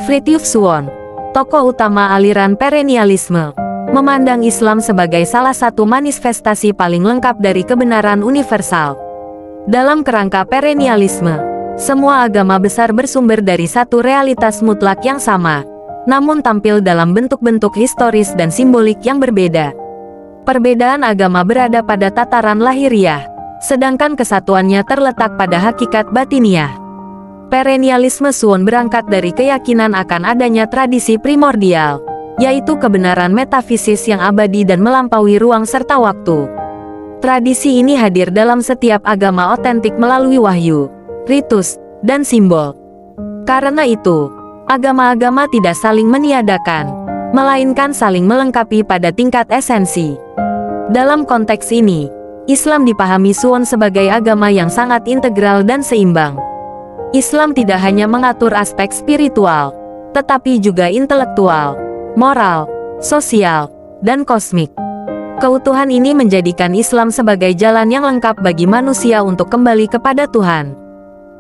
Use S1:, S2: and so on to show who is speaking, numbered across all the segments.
S1: Fridtjof Swan, tokoh utama aliran perennialisme, memandang Islam sebagai salah satu manifestasi paling lengkap dari kebenaran universal. Dalam kerangka perennialisme, semua agama besar bersumber dari satu realitas mutlak yang sama, namun tampil dalam bentuk-bentuk historis dan simbolik yang berbeda. Perbedaan agama berada pada tataran lahiriah, sedangkan kesatuannya terletak pada hakikat batiniah. Perennialisme Swan berangkat dari keyakinan akan adanya tradisi primordial, yaitu kebenaran metafisis yang abadi dan melampaui ruang serta waktu. Tradisi ini hadir dalam setiap agama otentik melalui wahyu, ritus, dan simbol. Karena itu, agama-agama tidak saling meniadakan, melainkan saling melengkapi pada tingkat esensi. Dalam konteks ini, Islam dipahami Swan sebagai agama yang sangat integral dan seimbang. Islam tidak hanya mengatur aspek spiritual, tetapi juga intelektual, moral, sosial, dan kosmik. Keutuhan ini menjadikan Islam sebagai jalan yang lengkap bagi manusia untuk kembali kepada Tuhan.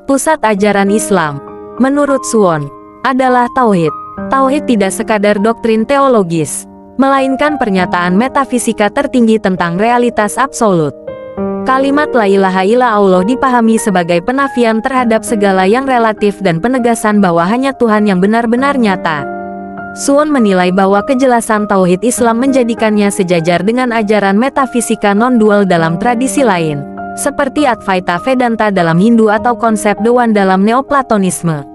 S1: Pusat ajaran Islam, menurut Swan, adalah Tauhid. Tauhid tidak sekadar doktrin teologis, melainkan pernyataan metafisika tertinggi tentang realitas absolut. Kalimat La ilaha illallah dipahami sebagai penafian terhadap segala yang relatif dan penegasan bahwa hanya Tuhan yang benar-benar nyata. Swan menilai bahwa kejelasan Tauhid Islam menjadikannya sejajar dengan ajaran metafisika non-dual dalam tradisi lain, seperti Advaita Vedanta dalam Hindu atau konsep Dewan dalam Neoplatonisme.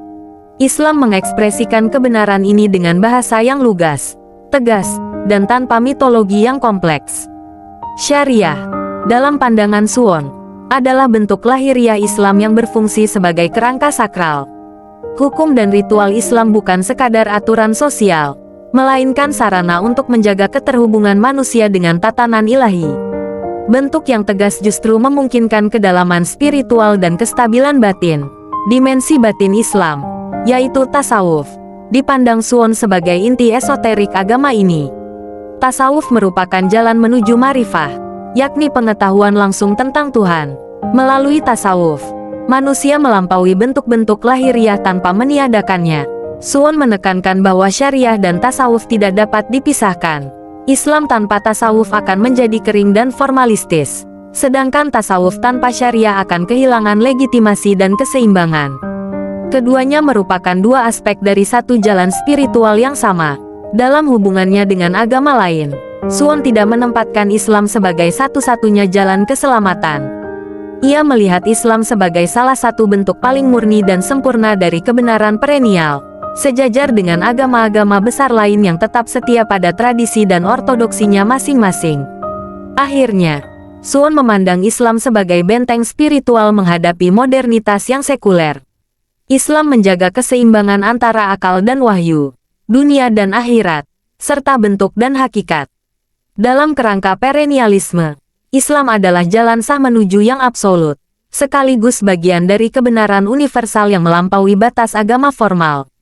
S1: Islam mengekspresikan kebenaran ini dengan bahasa yang lugas, tegas, dan tanpa mitologi yang kompleks. Syariah, dalam pandangan Swan, adalah bentuk lahiriah Islam yang berfungsi sebagai kerangka sakral. Hukum dan ritual Islam bukan sekadar aturan sosial, melainkan sarana untuk menjaga keterhubungan manusia dengan tatanan ilahi. Bentuk yang tegas justru memungkinkan kedalaman spiritual dan kestabilan batin. Dimensi batin Islam, yaitu tasawuf, dipandang Swan sebagai inti esoterik agama ini. Tasawuf merupakan jalan menuju ma'rifah, yakni pengetahuan langsung tentang Tuhan. Melalui tasawuf, manusia melampaui bentuk-bentuk lahiriah tanpa meniadakannya. Swan menekankan bahwa syariah dan tasawuf tidak dapat dipisahkan. Islam tanpa tasawuf akan menjadi kering dan formalistis, sedangkan tasawuf tanpa syariah akan kehilangan legitimasi dan keseimbangan. Keduanya merupakan dua aspek dari satu jalan spiritual yang sama. Dalam hubungannya dengan agama lain, Swan tidak menempatkan Islam sebagai satu-satunya jalan keselamatan. Ia melihat Islam sebagai salah satu bentuk paling murni dan sempurna dari kebenaran perennial, sejajar dengan agama-agama besar lain yang tetap setia pada tradisi dan ortodoksinya masing-masing. Akhirnya, Swan memandang Islam sebagai benteng spiritual menghadapi modernitas yang sekuler. Islam menjaga keseimbangan antara akal dan wahyu, dunia dan akhirat, serta bentuk dan hakikat. Dalam kerangka perennialisme, Islam adalah jalan sah menuju yang absolut, sekaligus bagian dari kebenaran universal yang melampaui batas agama formal.